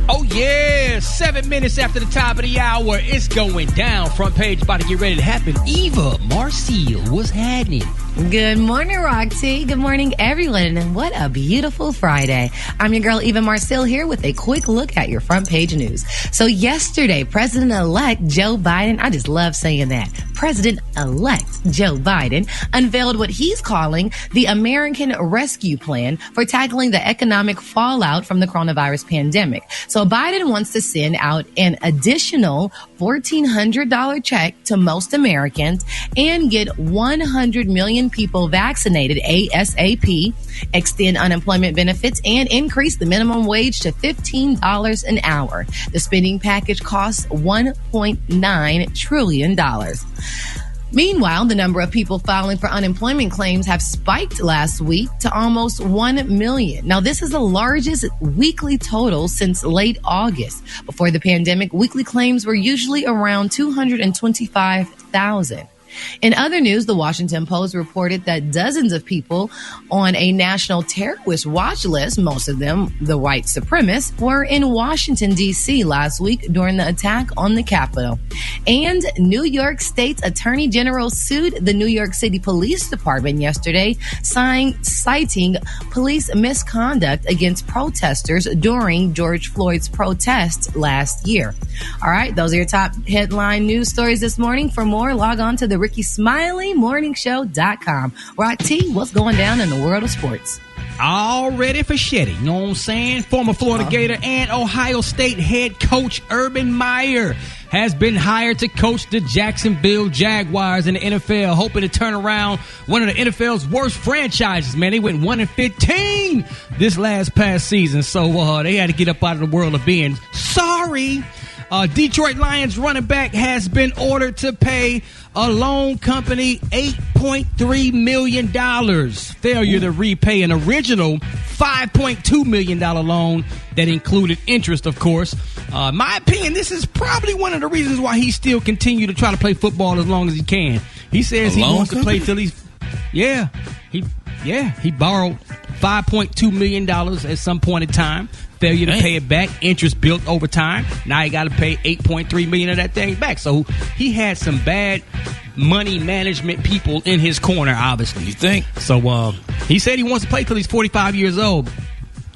Oh, yeah. 7 minutes after the top of the hour, it's going down. Front page about to get ready to happen. Eva, Marcille, what's happening? Good morning, Rock T. Good morning, everyone. And what a beautiful Friday. I'm your girl, Eva Marcille, here with a quick look at your front page news. So yesterday, President-elect Joe Biden, I just love saying that, President-elect Joe Biden unveiled what he's calling the American Rescue Plan for tackling the economic fallout from the coronavirus pandemic. So Biden wants to send out an additional $1,400 check to most Americans and get 100 million people vaccinated ASAP, extend unemployment benefits, and increase the minimum wage to $15 an hour. The spending package costs $1.9 trillion. Meanwhile, the number of people filing for unemployment claims have spiked last week to almost 1 million. Now, this is the largest weekly total since late August. Before the pandemic, weekly claims were usually around 225,000. In other news, the Washington Post reported that dozens of people on a national terrorist watch list, most of them the white supremacists, were in Washington, D.C. last week during the attack on the Capitol. And New York State's Attorney General sued the New York City Police Department yesterday, citing police misconduct against protesters during George Floyd's protests last year. All right, those are your top headline news stories this morning. For more, log on to the RickySmileyMorningShow.com. Rock T, what's going down in the world of sports? All ready for Shetty, you know what I'm saying? Former Florida Gator and Ohio State head coach Urban Meyer has been hired to coach the Jacksonville Jaguars in the NFL, hoping to turn around one of the NFL's worst franchises, man. They went 1-15 this past season, so they had to get up out of the world of being sorry. Detroit Lions running back has been ordered to pay a loan company $8.3 million. Failure to repay an original $5.2 million loan that included interest, of course. My opinion, this is probably one of the reasons why he still continue to try to play football as long as he can. He says he wants to play till he's... He borrowed $5.2 million at some point in time. Failure to pay it back. Interest built over time. Now he got to pay $8.3 million of that thing back. So he had some bad money management people in his corner, obviously. You think? So he said he wants to play till he's 45 years old.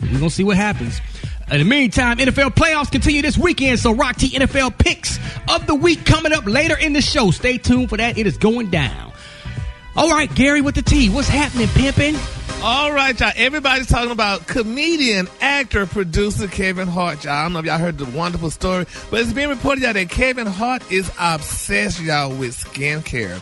We're going to see what happens. In the meantime, NFL playoffs continue this weekend. So Rock T NFL picks of the week coming up later in the show. Stay tuned for that. It is going down. All right, Gary with the T. What's happening, pimpin'? All right, y'all. Everybody's talking about comedian, actor, producer Kevin Hart, y'all. I don't know if y'all heard the wonderful story, but it's being reported, y'all, that Kevin Hart is obsessed, y'all, with skincare.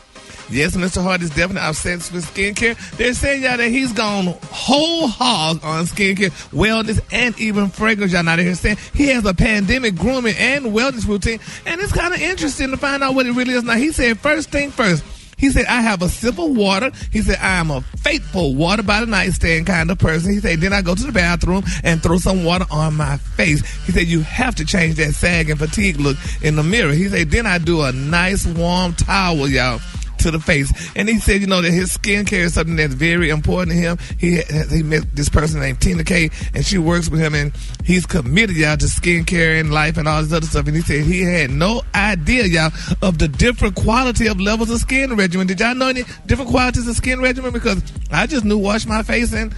Yes, Mr. Hart is definitely obsessed with skincare. They're saying, y'all, that he's gone whole hog on skincare, wellness, and even fragrance, y'all. Now they're saying he has a pandemic grooming and wellness routine, and it's kind of interesting to find out what it really is. Now, he said, first thing first, he said, I have a sip of water. He said, I am a faithful water by the nightstand kind of person. He said, then I go to the bathroom and throw some water on my face. He said, you have to change that sag and fatigue look in the mirror. He said, then I do a nice warm towel, y'all, to the face. And he said, you know, that his skincare is something that's very important to him. He met this person named Tina K, and she works with him, and he's committed, y'all, to skincare and life and all this other stuff. And he said he had no idea, y'all, of the different quality of levels of skin regimen. Did y'all know any different qualities of skin regimen? Because I just knew wash my face and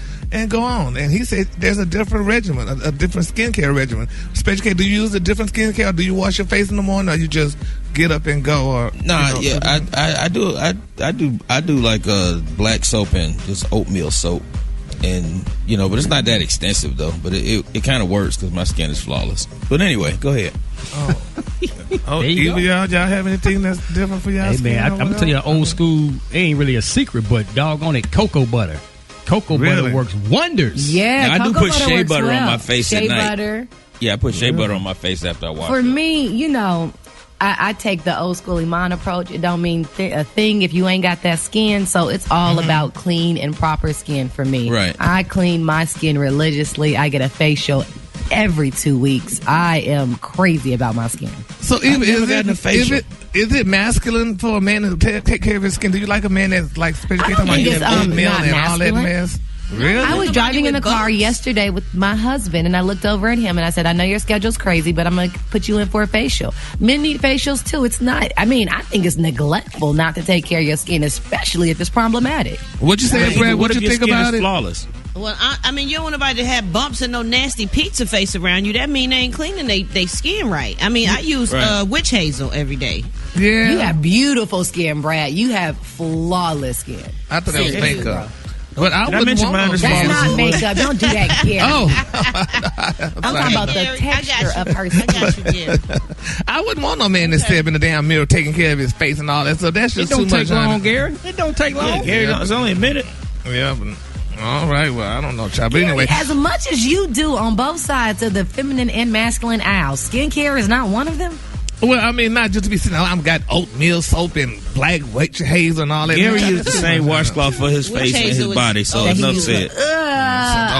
go on. And he said there's a different regimen, a different skincare regimen. Special K, do you use a different skincare, or do you wash your face in the morning, or you just get up and go? Or I do like black soap and just oatmeal soap, and but it's not that extensive though. But it kind of works because my skin is flawless. But anyway, go ahead. Either y'all have anything that's different for y'all? Hey man, I'm gonna tell you, old school. It ain't really a secret, but doggone it, cocoa butter. Cocoa butter works wonders. Yeah, now, I do put shea butter on my face at night. Butter. Yeah, I put shea butter on my face after I wash. For me, I take the old school Iman approach. It don't mean a thing if you ain't got that skin. So it's all about clean and proper skin for me. Right. I clean my skin religiously. I get a facial every 2 weeks. I am crazy about my skin. So is it masculine for a man to take care of his skin? Do you like a man that's like, especially talking about oatmeal and all that mess? Really? I was driving in the car yesterday with my husband, and I looked over at him, and I said, I know your schedule's crazy, but I'm going to put you in for a facial. Men need facials, too. It's not, I think it's neglectful not to take care of your skin, especially if it's problematic. What you say, Brad? What you think about it? Flawless. Well, I mean, you don't want nobody to have bumps and no nasty pizza face around you. That mean they ain't cleaning they skin right. I mean, I use witch hazel every day. Yeah. You have beautiful skin, Brad. You have flawless skin. I thought that was makeup. But I mention wouldn't want mine no as That's flawless? not makeup. Don't do that, Gary. I'm talking about the Gary, texture of her I skin. got you, Gary. I wouldn't want no man that step in the damn mirror taking care of his face and all that stuff. That's It just don't too much. take long, honey. Gary. It don't take long. Yeah, Gary, it's only a minute. Yeah, but all right. Well, I don't know, child. But anyway, As much as you do on both sides of the feminine and masculine aisle, skincare is not one of them. well, I mean, not just to be sitting. I've got oatmeal soap and black witch hazel and all that. Gary Man, used the same washcloth for his Witch face and hazel his is- body, so oh, enough he said.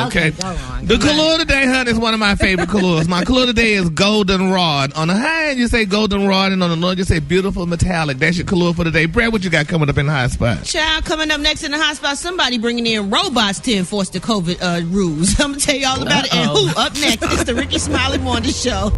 Okay. Go on. The color today, honey, is one of my favorite colors. My color today is goldenrod. On the high end, you say goldenrod, and on the low, you say beautiful metallic. That's your color for today. Brad, what you got coming up in the high spot? Child, coming up next in the hot spot, somebody bringing in robots to enforce the COVID rules. I'm going to tell you all about it. And who up next? It's the Ricky Smiley Morning Show.